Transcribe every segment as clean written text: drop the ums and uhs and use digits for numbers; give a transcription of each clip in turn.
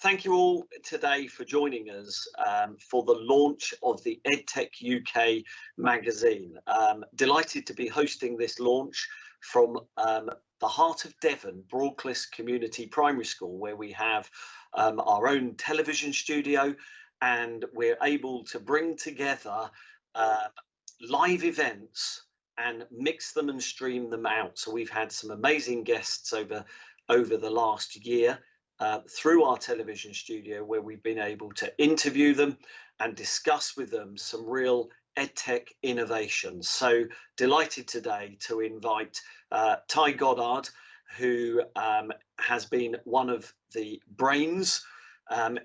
Thank you all today for joining us for the launch of the Edtech UK magazine. Delighted to be hosting this launch from the heart of Devon, Broadcliff Community Primary School, where we have our own television studio, and we're able to bring together live events and mix them and stream them out. So we've had some amazing guests over the last year through our television studio, where we've been able to interview them and discuss with them some real EdTech innovations. So delighted today to invite Ty Goddard, who has been one of the brains,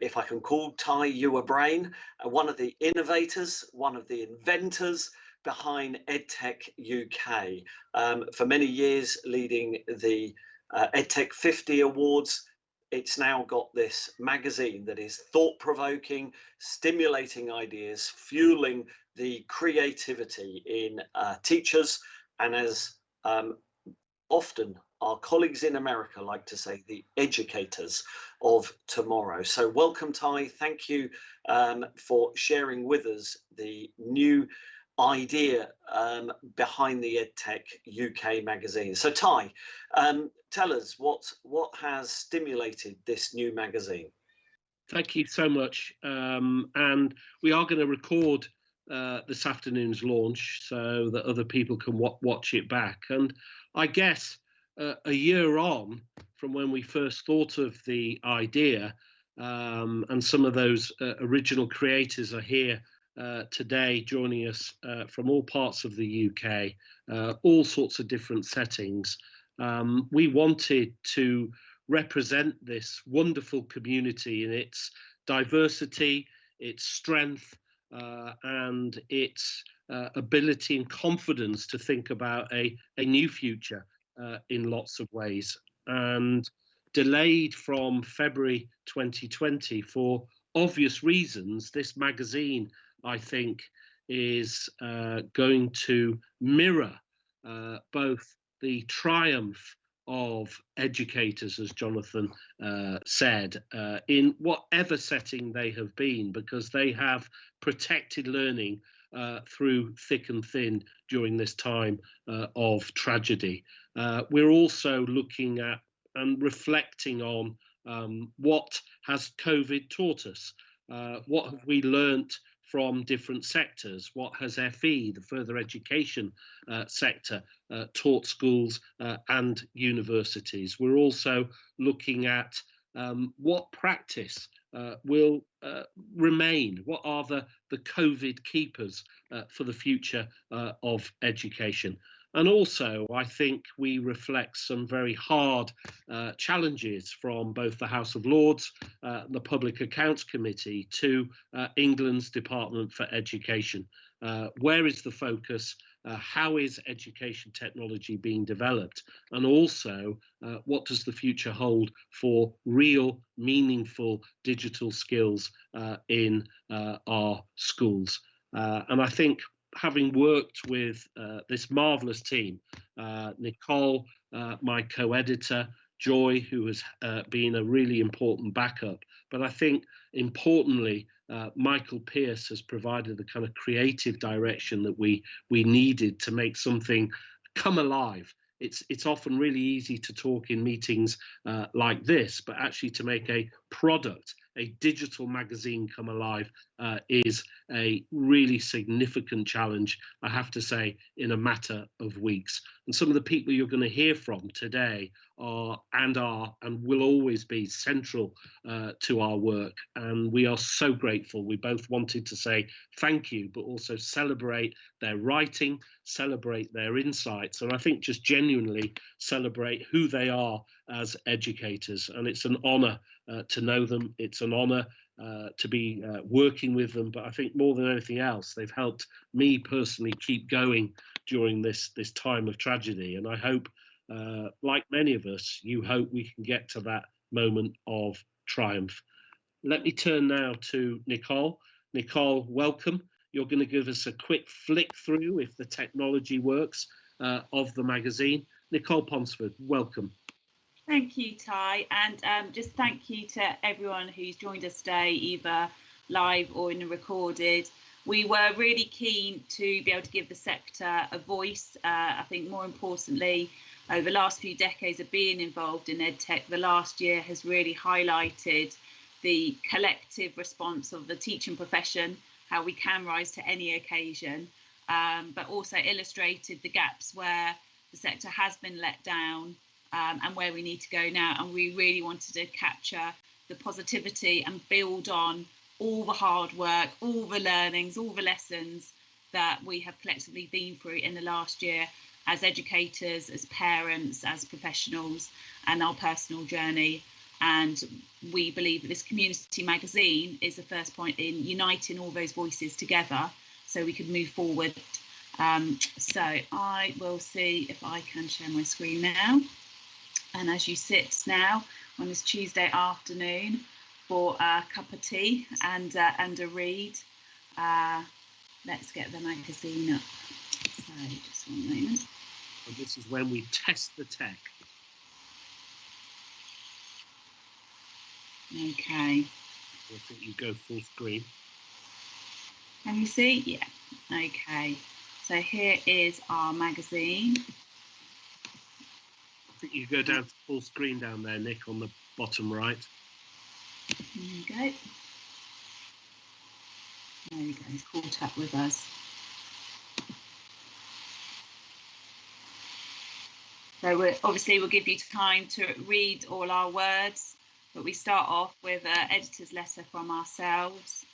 if I can call Ty you a brain, one of the innovators, one of the inventors behind EdTech UK. For many years leading the EdTech 50 Awards. It's now got this magazine that is thought-provoking, stimulating ideas, fueling the creativity in teachers, and as often our colleagues in America like to say, the educators of tomorrow. So welcome, Ty. Thank you for sharing with us the new idea behind the EdTech UK magazine. So Ty, tell us what has stimulated this new magazine. Thank you so much, and we are going to record this afternoon's launch so that other people can watch it back. And I guess a year on from when we first thought of the idea, and some of those original creators are here today joining us from all parts of the UK, all sorts of different settings. We wanted to represent this wonderful community in its diversity, its strength, and its ability and confidence to think about a new future in lots of ways. And delayed from February 2020 for obvious reasons, this magazine, I think, is going to mirror both the triumph of educators, as Jonathan said, in whatever setting they have been, because they have protected learning through thick and thin during this time of tragedy. We're also looking at and reflecting on what has COVID taught us. What have we learnt from different sectors? What has FE, the further education sector, taught schools and universities? We're also looking at what practice will remain. What are the COVID keepers for the future of education? And also, I think we reflect some very hard challenges from both the House of Lords, the Public Accounts Committee, to England's Department for Education. Where is the focus? How is education technology being developed? And also, what does the future hold for real, meaningful digital skills in our schools? And I think, having worked with this marvelous team, Nicole, my co-editor, Joy, who has been a really important backup, but I think importantly, Michael Pearce has provided the kind of creative direction that we needed to make something come alive. It's often really easy to talk in meetings like this, but actually to make a product, a digital magazine come alive is a really significant challenge, I have to say, in a matter of weeks. And some of the people you're going to hear from today are and will always be central to our work. And we are so grateful. We both wanted to say thank you, but also celebrate their writing, celebrate their insights, and I think just genuinely celebrate who they are as educators. And it's an honour to know them. It's an honour to be working with them, but I think more than anything else, they've helped me personally keep going during this time of tragedy. And I hope, like many of us, you hope we can get to that moment of triumph. Let me turn now to Nicole. Nicole, welcome. You're going to give us a quick flick through, if the technology works, of the magazine. Nicole Ponsford, welcome. Thank you, Ty, and just thank you to everyone who's joined us today, either live or in the recorded. We were really keen to be able to give the sector a voice. I think more importantly, over the last few decades of being involved in EdTech, the last year has really highlighted the collective response of the teaching profession, how we can rise to any occasion, but also illustrated the gaps where the sector has been let down, and where we need to go now. And we really wanted to capture the positivity and build on all the hard work, all the learnings, all the lessons that we have collectively been through in the last year as educators, as parents, as professionals, and our personal journey. And we believe that this community magazine is the first point in uniting all those voices together so we could move forward. So I will see if I can share my screen now. And as you sit now on this Tuesday afternoon for a cup of tea and a read, let's get the magazine up. So just one moment. And this is when we test the tech. Okay. I think you go full screen. Can you see? Yeah. Okay. So here is our magazine. I think you go down to full screen down there, Nick, on the bottom right. There you go. There you go. He's caught up with us. So we'll give you time to read all our words, but we start off with an editor's letter from ourselves.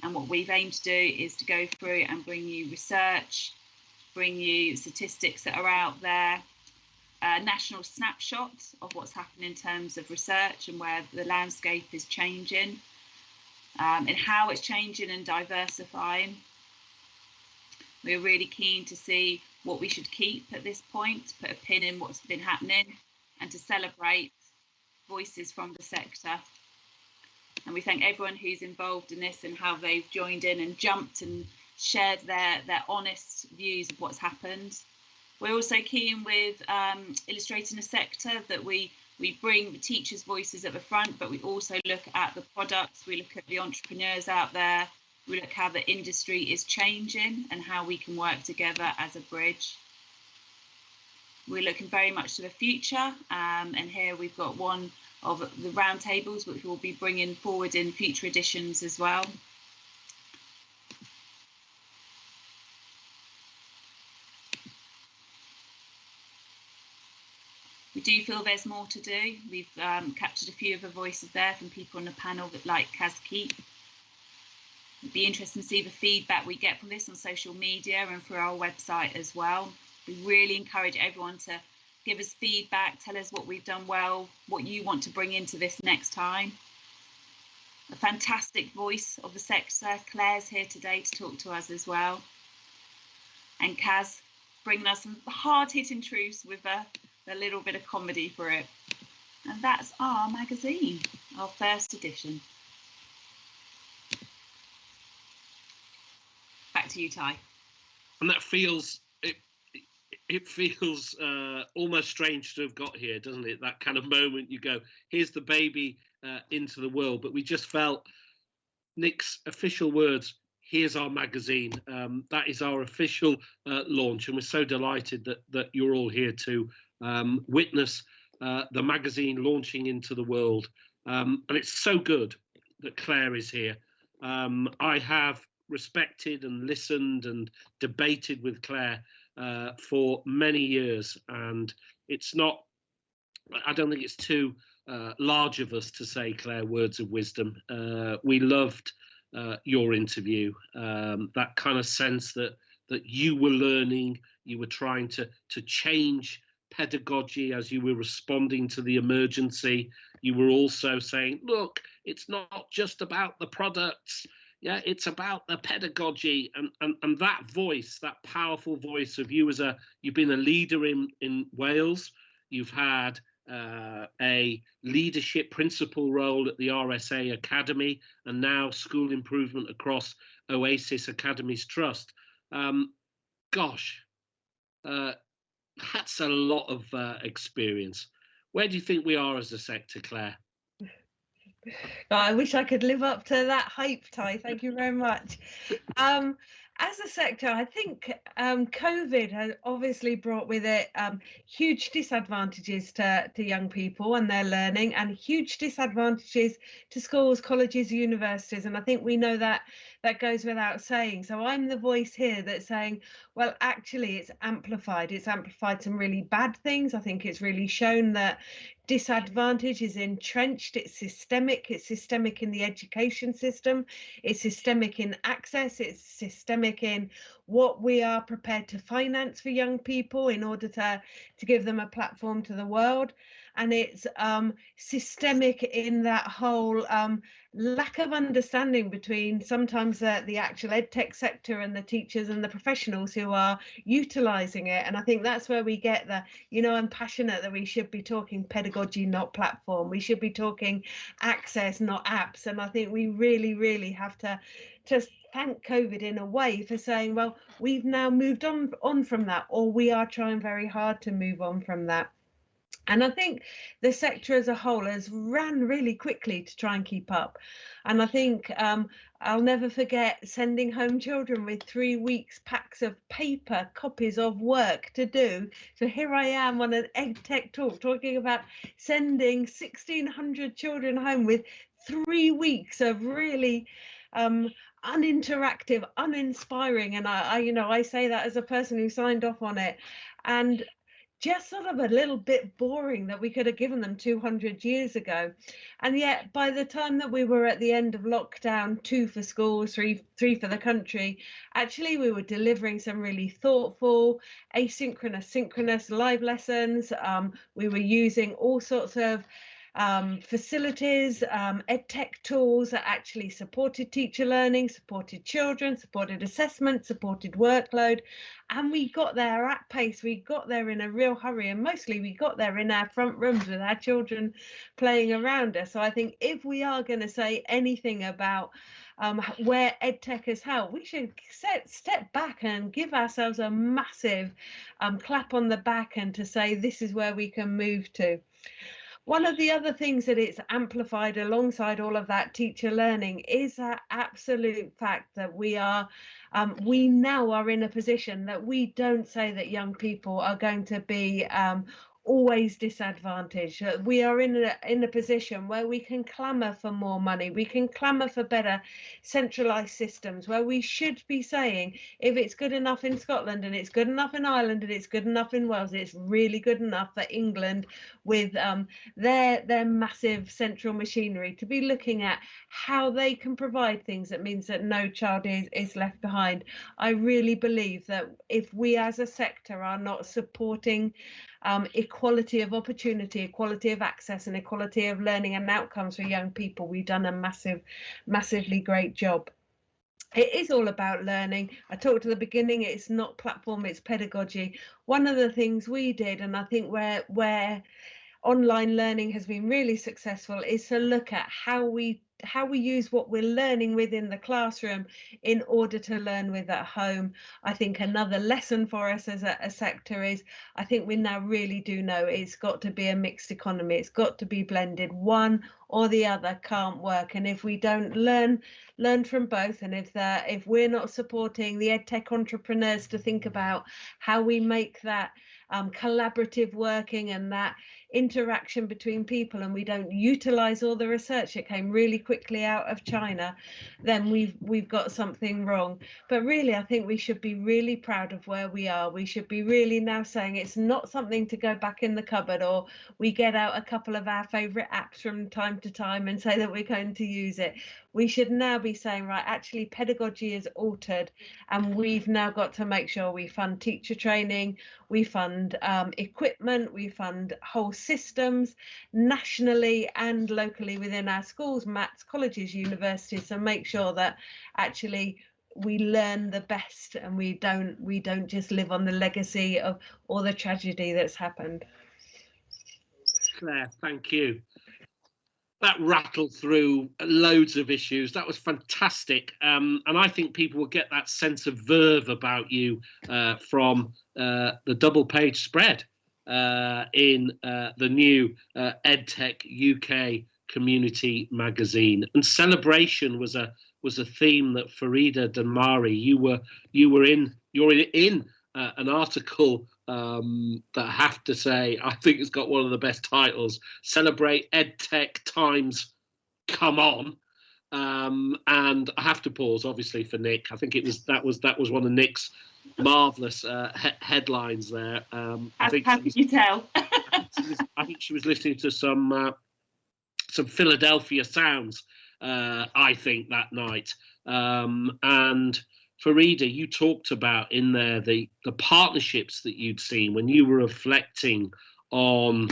And what we've aimed to do is to go through and bring you research, bring you statistics that are out there, a national snapshot of what's happening in terms of research and where the landscape is changing, and how it's changing and diversifying. We're really keen to see what we should keep at this point, to put a pin in what's been happening, and to celebrate voices from the sector. And we thank everyone who's involved in this and how they've joined in and jumped and shared their honest views of what's happened. We're also keen with illustrating a sector that we bring the teachers' voices at the front, but we also look at the products, we look at the entrepreneurs out there, we look how the industry is changing and how we can work together as a bridge. We're looking very much to the future, and here we've got one of the roundtables which we'll be bringing forward in future editions as well. We do feel there's more to do. We've captured a few of the voices there from people on the panel that like Kaz Keep. It'd be interesting to see the feedback we get from this on social media and through our website as well. We really encourage everyone to give us feedback, tell us what we've done well, what you want to bring into this next time. A fantastic voice of the sector, Claire's here today to talk to us as well. And Kaz bringing us some hard-hitting truths with a little bit of comedy for it. And that's our magazine, our first edition. Back to you, Ty. And that feels, it feels almost strange to have got here, doesn't it? That kind of moment you go, here's the baby into the world. But we just felt Nick's official words, here's our magazine. That is our official launch. And we're so delighted that you're all here to witness the magazine launching into the world. And it's so good that Claire is here. I have respected and listened and debated with Claire for many years, and it's not, I don't think it's too large of us to say, Claire, words of wisdom. We loved your interview, that kind of sense that you were learning, you were trying to change pedagogy as you were responding to the emergency. You were also saying, look, it's not just about the products, yeah, it's about the pedagogy, and that voice, that powerful voice of you you've been a leader in Wales, you've had a leadership principal role at the RSA Academy, and now school improvement across Oasis Academies Trust. Gosh, that's a lot of experience. Where do you think we are as a sector, Claire? I wish I could live up to that hype, Ty. Thank you very much. As a sector, I think COVID has obviously brought with it huge disadvantages to young people and their learning, and huge disadvantages to schools, colleges, universities. And I think we know that goes without saying. So I'm the voice here that's saying, well, actually, it's amplified. It's amplified some really bad things. I think it's really shown that disadvantage is entrenched. It's systemic in the education system, it's systemic in access, it's systemic in what we are prepared to finance for young people in order to give them a platform to the world. And it's systemic in that whole lack of understanding between sometimes the actual edtech sector and the teachers and the professionals who are utilising it. And I think that's where we get the, I'm passionate that we should be talking pedagogy, not platform. We should be talking access, not apps. And I think we really, really have to just thank COVID in a way for saying, well, we've now moved on from that, or we are trying very hard to move on from that. And I think the sector as a whole has ran really quickly to try and keep up. And I think I'll never forget sending home children with 3 weeks packs of paper copies of work to do. So here I am on an EdTech talk talking about sending 1,600 children home with 3 weeks of really uninteractive, uninspiring. And I say that as a person who signed off on it. And just sort of a little bit boring that we could have given them 200 years ago. And yet by the time that we were at the end of lockdown, 2 for schools, three for the country, actually we were delivering some really thoughtful, asynchronous, synchronous live lessons. We were using all sorts of facilities, edtech tools that actually supported teacher learning, supported children, supported assessment, supported workload. And we got there at pace, we got there in a real hurry, and mostly we got there in our front rooms with our children playing around us. So I think if we are going to say anything about where EdTech has helped, we should step back and give ourselves a massive clap on the back and to say this is where we can move to. One of the other things that it's amplified alongside all of that teacher learning is that absolute fact that we now are in a position that we don't say that young people are going to be always disadvantaged. We are in a position where we can clamour for more money, we can clamour for better centralised systems, where we should be saying if it's good enough in Scotland and it's good enough in Ireland and it's good enough in Wales, it's really good enough for England with their massive central machinery, to be looking at how they can provide things that means that no child is left behind. I really believe that if we as a sector are not supporting equality of opportunity, equality of access and equality of learning and outcomes for young people, we've done a massively great job. It is all about learning. I talked at the beginning, it's not platform, it's pedagogy. One of the things we did, and I think where online learning has been really successful, is to look at how we use what we're learning within the classroom in order to learn with at home. I think another lesson for us as a sector is, I think we now really do know it's got to be a mixed economy. It's got to be blended. One or the other can't work. And if we don't learn from both, and if we're not supporting the EdTech entrepreneurs to think about how we make that collaborative working and that interaction between people, and we don't utilize all the research that came really quickly out of China, then we've got something wrong. But really, I think we should be really proud of where we are. We should be really now saying it's not something to go back in the cupboard, or we get out a couple of our favorite apps from time to time and say that we're going to use it. We should now be saying, right, actually pedagogy is altered, and we've now got to make sure we fund teacher training, we fund equipment, we fund whole systems nationally and locally within our schools, MATs, colleges, universities, so make sure that actually we learn the best and we don't just live on the legacy of all the tragedy that's happened. Claire, thank you. That rattled through loads of issues. That was fantastic. And I think people will get that sense of verve about you from the double page spread. in the new Edtech UK Community Magazine, and celebration was a theme that Farida Danmeri, you're in an article that I have to say I think it's got one of the best titles: Celebrate EdTech Times Come On. And I have to pause, obviously, for Nick. I think that was one of Nick's marvelous headlines there. How can you tell? I think she was listening to some Philadelphia sounds, I think, that night. And Farida, you talked about in there the partnerships that you'd seen when you were reflecting on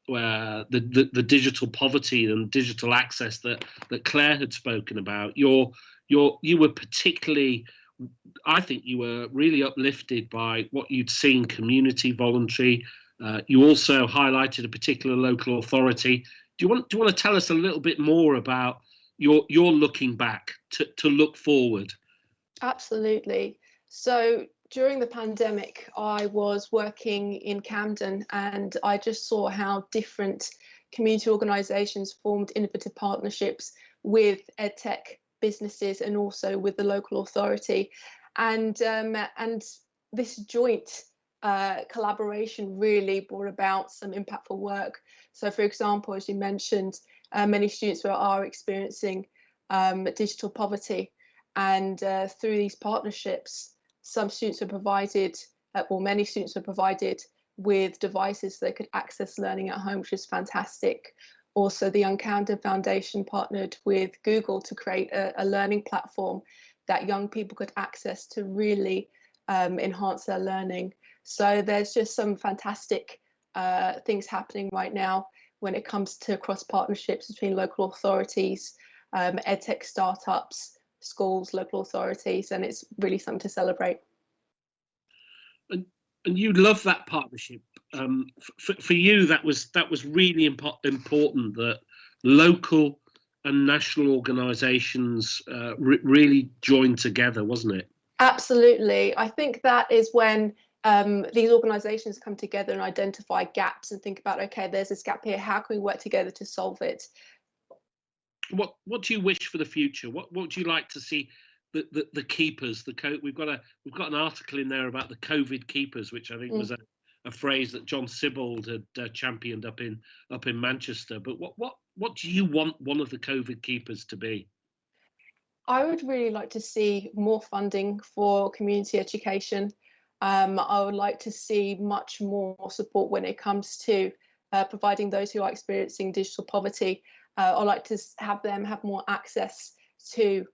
the digital poverty and digital access that Claire had spoken about. You were particularly, I think you were really uplifted by what you'd seen, community, voluntary. You also highlighted a particular local authority. Do you want to tell us a little bit more about your looking back to look forward? Absolutely. So during the pandemic, I was working in Camden, and I just saw how different community organisations formed innovative partnerships with EdTech businesses and also with the local authority, and this joint collaboration really brought about some impactful work. So, for example, as you mentioned, many students are experiencing digital poverty, and through these partnerships, some students were provided, many students were provided with devices so they could access learning at home, which is fantastic. Also, the Young Camden Foundation partnered with Google to create a learning platform that young people could access to really enhance their learning. So there's just some fantastic things happening right now when it comes to cross partnerships between local authorities, EdTech startups, schools, local authorities, and it's really something to celebrate. And you love that partnership. For you, that was really important that local and national organisations really joined together, wasn't it? Absolutely. I think that is when these organisations come together and identify gaps and think about, okay, there's this gap here. How can we work together to solve it? What do you wish for the future? What would you like to see the keepers? We've got an article in there about the COVID keepers, which I think was a phrase that John Sibbald had championed up in Manchester. But what do you want one of the COVID keepers to be? I would really like to see more funding for community education. I would like to see much more support when it comes to providing those who are experiencing digital poverty. I'd like to have them have more access to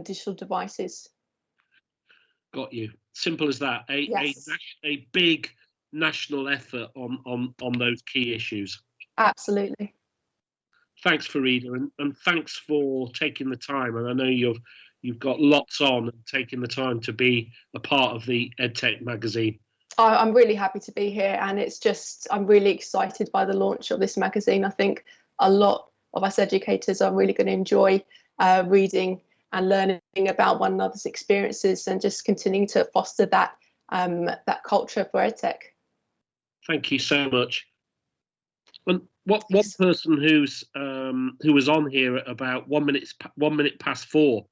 digital devices. Got you. Simple as that. A big national effort on those key issues. Absolutely. Thanks, Farida, and thanks for taking the time. And I know you've got lots on and taking the time to be a part of the EdTech magazine. I'm really happy to be here, and I'm really excited by the launch of this magazine. I think a lot of us educators are really going to enjoy reading and learning about one another's experiences and just continuing to foster that culture for EdTech. Thank you so much. And one person who was on here at about 1 minute past 4,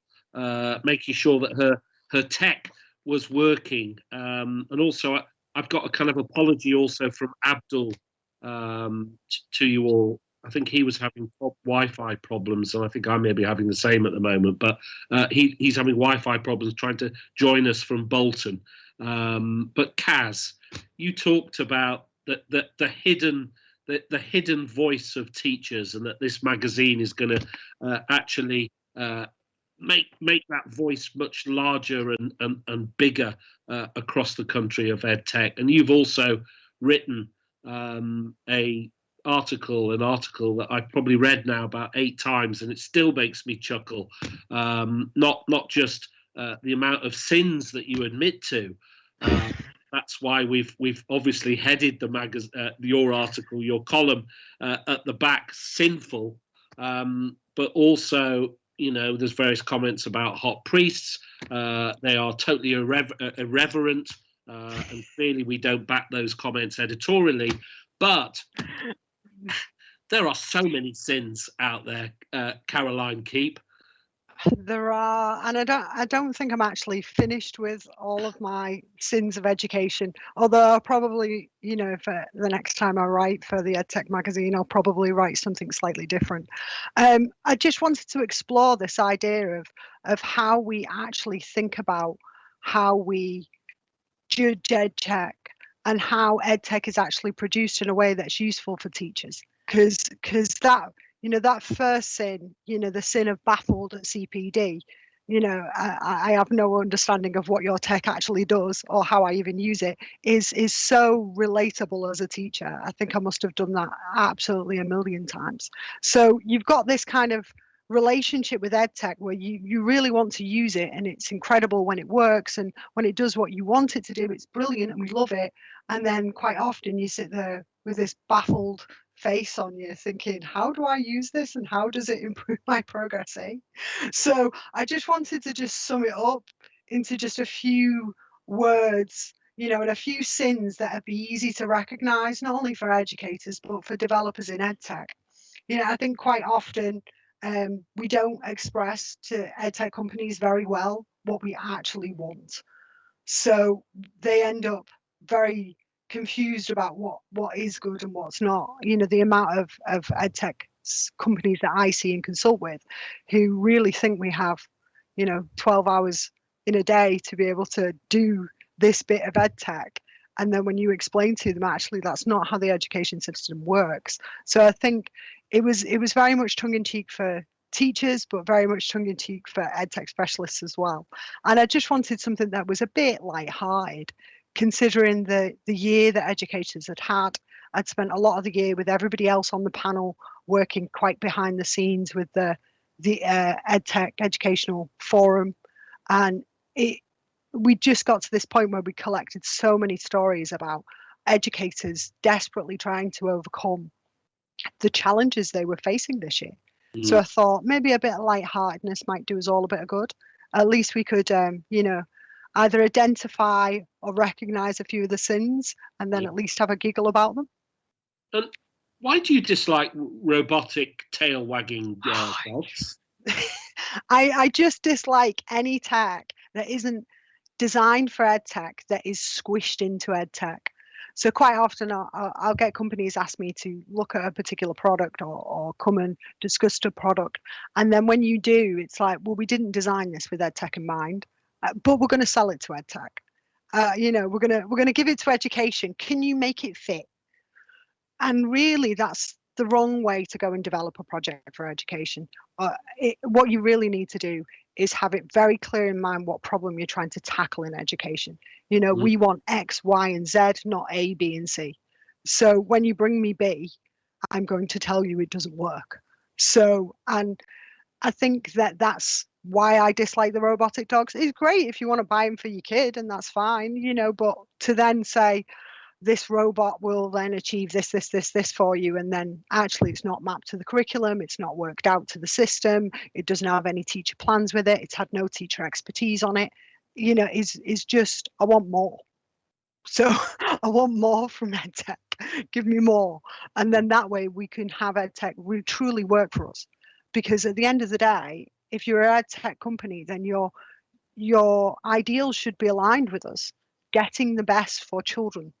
making sure that her tech was working, and also I've got a kind of apology also from Abdul to you all. I think he was having Wi-Fi problems, and I think I may be having the same at the moment. But he's having Wi-Fi problems trying to join us from Bolton. But Kaz, you talked about the hidden voice of teachers, and that this magazine is going to actually make that voice much larger and bigger across the country of EdTech. And you've also written an article that I've probably read now about 8 times, and it still makes me chuckle. Not just the amount of sins that you admit to. That's why we've obviously headed the your article, your column at the back, sinful, but also, you know, there's various comments about hot priests. They are totally irreverent. and clearly we don't back those comments editorially, but there are so many sins out there, Caroline Keep. There are, and I don't think I'm actually finished with all of my sins of education, although I'll probably, you know, for the next time I write for the Edtech magazine, I'll probably write something slightly different. I just wanted to explore this idea of how we actually think about how we judge EdTech and how EdTech is actually produced in a way that's useful for teachers, because that, you know, that first sin, you know, the sin of baffled at CPD, you know, I have no understanding of what your tech actually does or how I even use it, is so relatable as a teacher. I think I must have done that absolutely a million times. So you've got this kind of relationship with EdTech where you really want to use it, and it's incredible when it works, and when it does what you want it to do, it's brilliant and we love it. And then quite often you sit there with this baffled face on you thinking, how do I use this and how does it improve my progress? So I just wanted to just sum it up into just a few words, you know, and a few sins that would be easy to recognize, not only for educators but for developers in EdTech. You know, I think quite often we don't express to EdTech companies very well what we actually want, so they end up very confused about what is good and what's not. You know, the amount of EdTech companies that I see and consult with who really think we have, you know, 12 hours in a day to be able to do this bit of EdTech, and then when you explain to them actually that's not how the education system works. So I think it was very much tongue-in-cheek for teachers, but very much tongue-in-cheek for EdTech specialists as well. And I just wanted something that was a bit light-hearted, considering the year that educators had had. I'd spent a lot of the year with everybody else on the panel working quite behind the scenes with the EdTech Educational Forum, and we just got to this point where we collected so many stories about educators desperately trying to overcome the challenges they were facing this year. So I thought maybe a bit of lightheartedness might do us all a bit of good. At least we could, you know, either identify or recognise a few of the sins, and then at least have a giggle about them. And why do you dislike robotic tail wagging dogs? I just dislike any tech that isn't designed for EdTech that is squished into EdTech. So quite often I'll get companies ask me to look at a particular product or come and discuss a product. And then when you do, it's like, well, we didn't design this with EdTech in mind, but we're going to sell it to EdTech. You know, we're going to give it to education. Can you make it fit? And really, that's the wrong way to go and develop a project for education. What you really need to do is have it very clear in mind what problem you're trying to tackle in education. You know, we want X, Y, and Z, not A, B, and C. So when you bring me B, I'm going to tell you it doesn't work. So, and I think that's why I dislike the robotic dogs. It's great if you want to buy them for your kid, and that's fine, you know, but to then say, this robot will then achieve this for you, and then actually it's not mapped to the curriculum, it's not worked out to the system, it doesn't have any teacher plans with it, it's had no teacher expertise on it, you know, is just, I want more. So I want more from EdTech, give me more. And then that way we can have EdTech really truly work for us. Because at the end of the day, if you're an EdTech company, then your ideals should be aligned with us, getting the best for children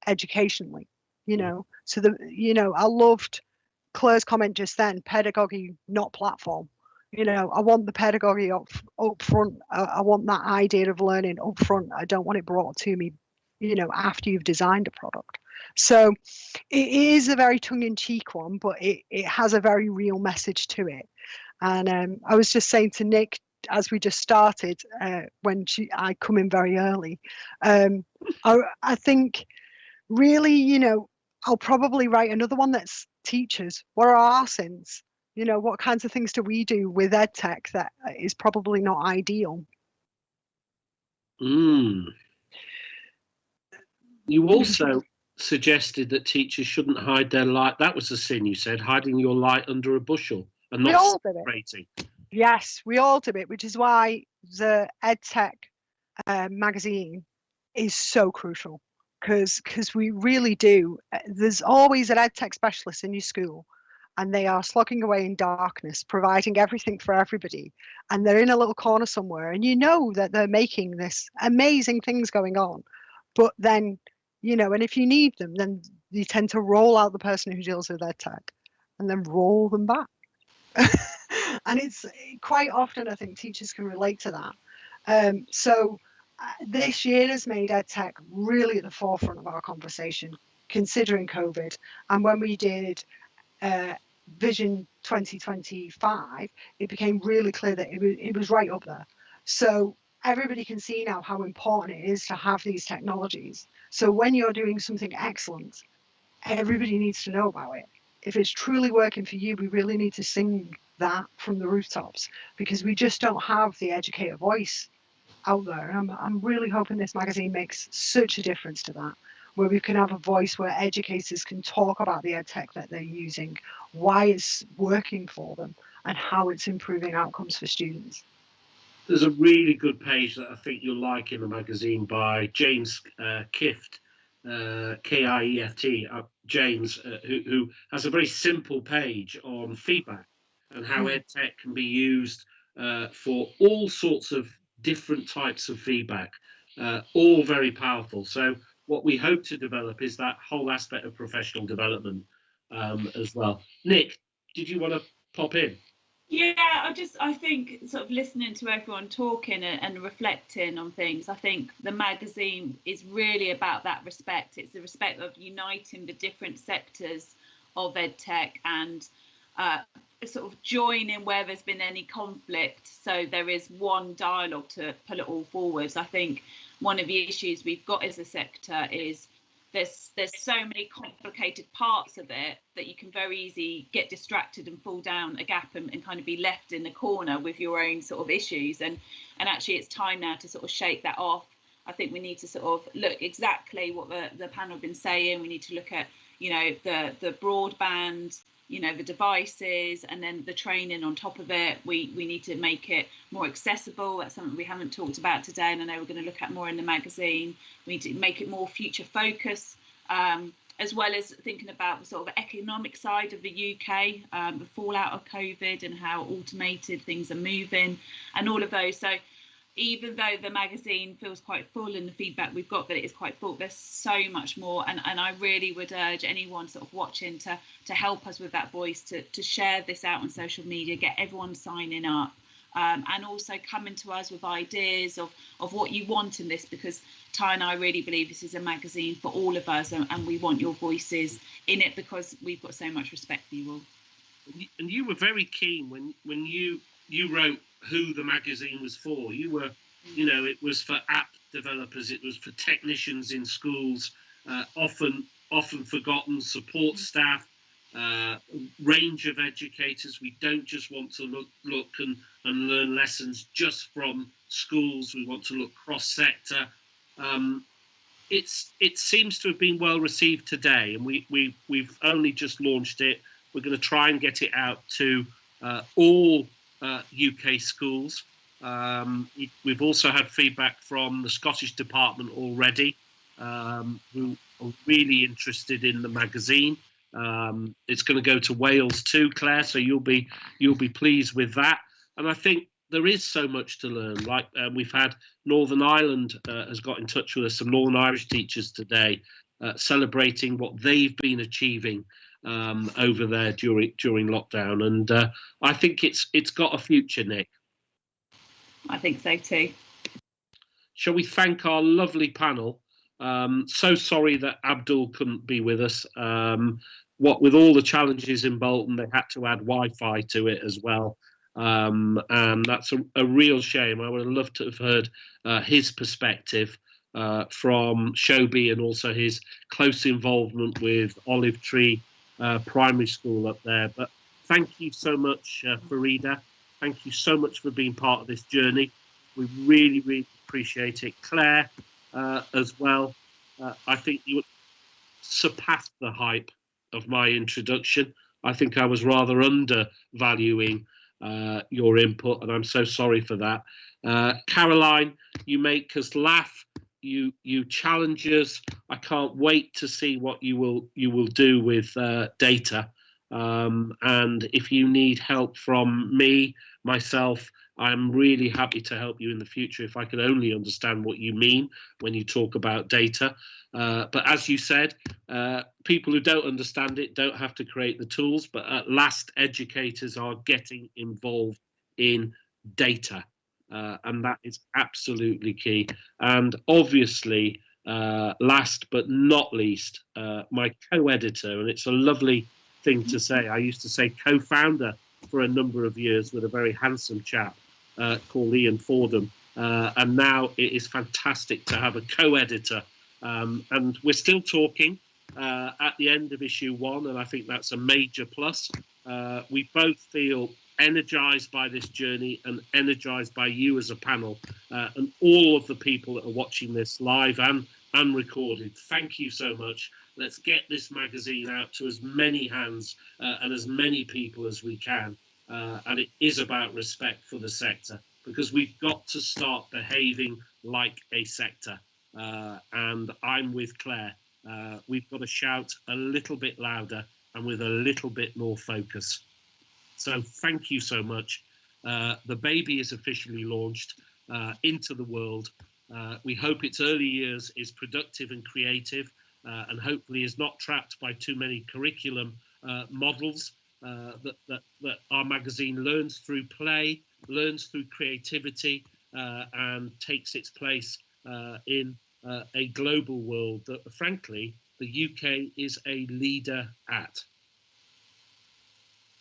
educationally, you know. So you know, I loved Claire's comment just then, pedagogy not platform. You know, I want the pedagogy up front. I want that idea of learning up front. I don't want it brought to me, you know, after you've designed a product. So it is a very tongue-in-cheek one, but it has a very real message to it. And I was just saying to Nick as we just started, when I come in very early, I think really, you know, I'll probably write another one that's teachers. What are our sins? You know, what kinds of things do we do with EdTech that is probably not ideal? You also suggested that teachers shouldn't hide their light. That was a sin, you said, hiding your light under a bushel and not celebrating. Yes, we all do it, which is why the Edtech magazine is so crucial, because we really do. There's always an EdTech specialist in your school, and they are slogging away in darkness, providing everything for everybody. And they're in a little corner somewhere, and you know that they're making this amazing things going on. But then, and if you need them, then you tend to roll out the person who deals with EdTech and then roll them back. And it's quite often, I think teachers can relate to that. So this year has made EdTech really at the forefront of our conversation, considering COVID. And when we did Vision 2025, it became really clear that it was right up there. So everybody can see now how important it is to have these technologies. So when you're doing something excellent, everybody needs to know about it. If it's truly working for you, we really need to sing that from the rooftops, because we just don't have the educator voice out there. And I'm really hoping this magazine makes such a difference to that, where we can have a voice where educators can talk about the EdTech that they're using, why it's working for them, and how it's improving outcomes for students. There's a really good page that I think you'll like in the magazine by James Kieft, Kieft, James, who has a very simple page on feedback and how EdTech can be used for all sorts of different types of feedback, all very powerful. So what we hope to develop is that whole aspect of professional development as well. Nick, did you want to pop in? Yeah, I think sort of listening to everyone talking and reflecting on things, I think the magazine is really about that respect. It's the respect of uniting the different sectors of EdTech and sort of joining where there's been any conflict, so there is one dialogue to pull it all forwards. I think one of the issues we've got as a sector is there's so many complicated parts of it that you can very easily get distracted and fall down a gap and kind of be left in the corner with your own sort of issues, and actually it's time now to sort of shake that off. I think we need to sort of look exactly what the panel have been saying. We need to look at the broadband, the devices, and then the training on top of it. We need to make it more accessible. That's something we haven't talked about today, and I know we're going to look at more in the magazine. We need to make it more future focused, as well as thinking about the sort of economic side of the UK, the fallout of COVID and how automated things are moving and all of those. So even though the magazine feels quite full and the feedback we've got that it is quite full, there's so much more, and I really would urge anyone sort of watching to help us with that voice, to share this out on social media, get everyone signing up, and also coming to us with ideas of what you want in this, because Ty and I really believe this is a magazine for all of us, and we want your voices in it because we've got so much respect for you all. And you were very keen when you wrote who the magazine was for. You were, it was for app developers, it was for technicians in schools, often forgotten support staff, range of educators. We don't just want to look and learn lessons just from schools. We want to look cross-sector. It seems to have been well received today, and we've only just launched it. We're going to try and get it out to all UK schools. We've also had feedback from the Scottish department already, who are really interested in the magazine. It's going to go to Wales too, Claire, so you'll be pleased with that. And I think there is so much to learn. Like we've had Northern Ireland has got in touch with us, some Northern Irish teachers today, celebrating what they've been achieving over there during lockdown, and I think it's got a future, Nick. I think so too. Shall we thank our lovely panel? So sorry that Abdul couldn't be with us. What with all the challenges in Bolton, they had to add Wi-Fi to it as well, and that's a real shame. I would have loved to have heard his perspective from Shobi, and also his close involvement with Olive Tree Primary School up there. But thank you so much, Farida. Thank you so much for being part of this journey. We really, really appreciate it. Claire, as well. I think you surpassed the hype of my introduction. I think I was rather undervaluing your input, and I'm so sorry for that. Caroline, you make us laugh you challenge us. I can't wait to see what you will do with data. And if you need help from me, myself, I'm really happy to help you in the future if I can only understand what you mean when you talk about data. But as you said, people who don't understand it don't have to create the tools, but at last educators are getting involved in data. And that is absolutely key. And obviously, last but not least, my co-editor, and it's a lovely thing to say. I used to say co-founder for a number of years with a very handsome chap called Ian Fordham. And now it is fantastic to have a co-editor. And we're still talking at the end of issue 1, and I think that's a major plus. We both feel energized by this journey and energized by you as a panel, and all of the people that are watching this live and unrecorded. Thank you so much. Let's get this magazine out to as many hands and as many people as we can. And it is about respect for the sector, because we've got to start behaving like a sector. And I'm with Claire. We've got to shout a little bit louder and with a little bit more focus. So thank you so much. The baby is officially launched into the world. We hope its early years is productive and creative, and hopefully is not trapped by too many curriculum models. That our magazine learns through play, learns through creativity, and takes its place in a global world that, frankly, the UK is a leader at.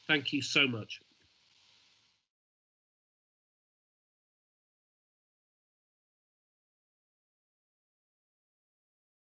Thank you so much.